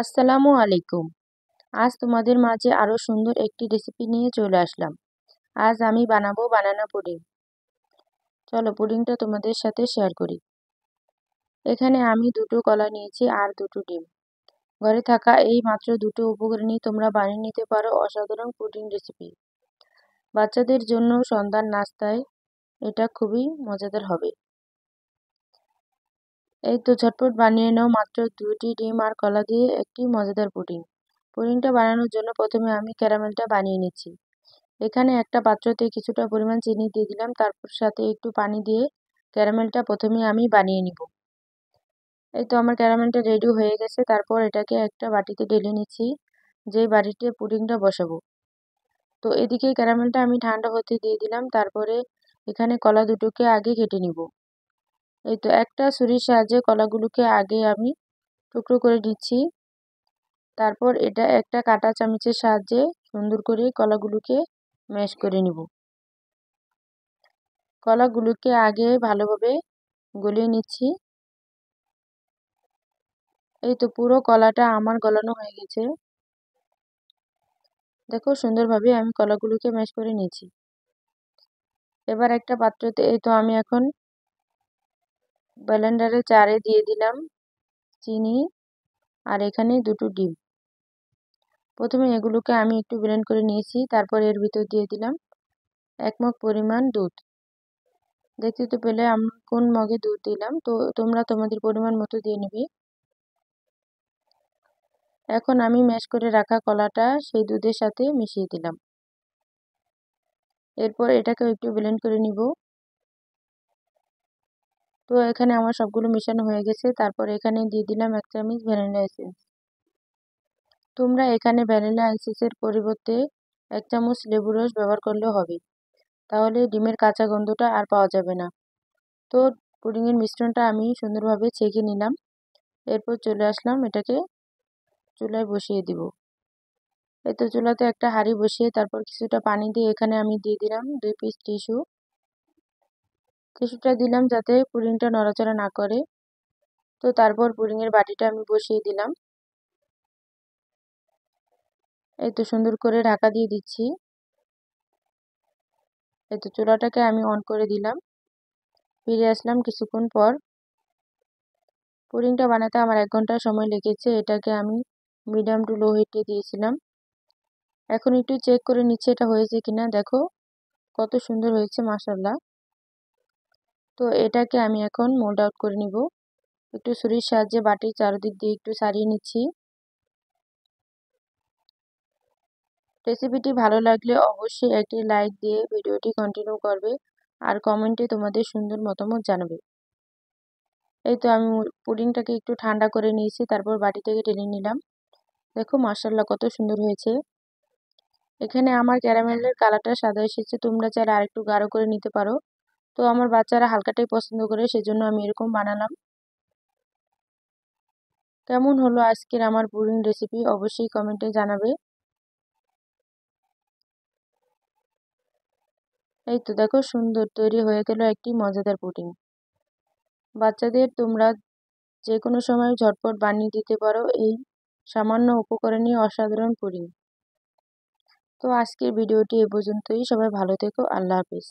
আসসালামু আলাইকুম। আজ তোমাদের মাঝে আরো সুন্দর একটি রেসিপি নিয়ে চলে আসলাম। আজ আমি বানাবো বানানা পুডিং। চলো পুডিংটা তোমাদের সাথে শেয়ার করি। এখানে আমি দুটো কলা নিয়েছি আর দুটো ডিম। ঘরে থাকা এই মাত্র দুটো উপকরণ নিয়ে তোমরা বানিয়ে নিতে পারো অসাধারণ পুডিং রেসিপি। বাচ্চাদের জন্য সন্ধ্যার নাস্তায় এটা খুবই মজাদার হবে। এই তো ঝটপট বানিয়ে নাও মাত্র 2টি ডিম আর কলা দিয়ে একটি মজাদার পুডিং। পুডিংটা বানানোর জন্য প্রথমে আমি ক্যারামেলটা বানিয়ে নিচ্ছি। এখানে একটা পাত্রতে কিছুটা পরিমাণ চিনি দিয়ে দিলাম, তারপর সাথে একটু পানি দিয়ে ক্যারামেলটা প্রথমে আমি বানিয়ে নিব। এই তো আমার ক্যারামেলটা রেডি হয়ে গেছে। তারপর এটাকে একটা বাটিতে ঢেলে নিচ্ছি, যেই বাটিতে পুডিংটা বসাবো। তো এদিকে ক্যারামেলটা আমি ঠান্ডা হতে দিয়ে দিলাম। তারপরে এখানে কলা দুটোকে আগে কেটে নিব। এই তো একটা ছুরির সাহায্যে কলাগুলোকে আগে আমি টুকরো করে দিচ্ছি। তারপর এটা একটা কাঁটা চামচের সাহায্যে সুন্দর করে কলাগুলোকে ম্যাশ করে নিব। কলাগুলোকে আগে ভালোভাবে গলিয়ে নিচ্ছি। এই তো পুরো কলাটা আমার গলানো হয়ে গেছে। দেখো সুন্দরভাবে আমি কলাগুলোকে ম্যাশ করে নিয়েছি। এবার একটা পাত্রতে এই তো আমি এখন ব্লেন্ডারে জারে দিয়ে দিলাম চিনি আর এখানে দুটো ডিম। প্রথমে এগুলোকে আমি একটু ব্লেন্ড করে নিয়েছি। তারপর এর ভিতর দিয়ে দিলাম 1 মগ পরিমাণ দুধ। দেখতে তো পেলে আমি কোন মগে দুধ দিলাম, তো তোমরা তোমাদের পরিমাণ মতো দিয়ে নেবে। এখন আমি ম্যাশ করে রাখা কলাটা সেই দুধের সাথে মিশিয়ে দিলাম। এরপর এটাকে একটু ব্লেন্ড করে নিব। তো এখানে আমার সবগুলো মেশানো হয়ে গেছে। তারপর এখানে দিয়ে দিলাম 1 চামচ ভ্যানিলা এসেন্স। তোমরা এখানে ভ্যানিলা এসেন্সের পরিবর্তে 1 চামচ লেবুর রস ব্যবহার করলেও হবে। তাহলে ডিমের কাঁচা গন্ধটা আর পাওয়া যাবে না। তো পুডিংয়ের মিশ্রণটা আমি সুন্দরভাবে ছেঁকে নিলাম। এরপর চলে আসলাম এটাকে চুলায় বসিয়ে দিব। এই তো চুলাতে একটা হাঁড়ি বসিয়ে তারপর কিছুটা পানি দিয়ে এখানে আমি দিয়ে দিলাম 2 পিস টিস্যু। কিছুটা দিলাম যাতে পুডিংটা নড়াচড়া না করে। তো তারপর পুডিংয়ের বাটিটা আমি বসিয়ে দিলাম। এই তো সুন্দর করে ঢাকা দিয়ে দিচ্ছি। এই তো চুলাটাকে আমি অন করে দিলাম। ফিরে আসলাম কিছুক্ষণ পর। পুডিংটা বানাতে আমার 1 ঘন্টা সময় লেগেছে। এটাকে আমি মিডিয়াম টু লো হিটে দিয়েছিলাম। এখন একটু চেক করে নিচ্ছি এটা হয়েছে কিনা। দেখো কত সুন্দর হয়েছে মাশাআল্লাহ। তো এটাকে আমি এখন মোল্ড আউট করে নিব। একটু ছুরির সাহায্যে বাটির চারদিক দিয়ে একটু ছাড়িয়ে নিচ্ছি। রেসিপিটি ভালো লাগলে অবশ্যই একটি লাইক দিয়ে ভিডিওটি কন্টিনিউ করবে আর কমেন্টে তোমাদের সুন্দর মতামত জানাবে। এই তো আমি পুডিংটাকে একটু ঠান্ডা করে নিয়েছি, তারপর বাটি থেকে টেনে নিলাম। দেখো মাশাআল্লাহ কত সুন্দর হয়েছে। এখানে আমার ক্যারামেলের কালারটা সাদা এসেছে, তোমরা চাইলে আরেকটু গাঢ় করে নিতে পারো। তো আমার বাচ্চারা হালকাটাই পছন্দ করে, সেজন্য আমি এরকম বানালাম। কেমন হলো আজকের আমার পুডিং রেসিপি অবশ্যই কমেন্টে জানাবে। এই তো দেখো সুন্দর তৈরি হয়ে গেল একটি মজাদার পুডিং। বাচ্চাদের তোমরা যে কোনো সময় ঝটপট বানিয়ে দিতে পারো এই সামান্য উপকরণে অসাধারণ পুডিং। তো আজকের ভিডিওটি এ পর্যন্তই। সবাই ভালো থেকো। আল্লাহ হাফেজ।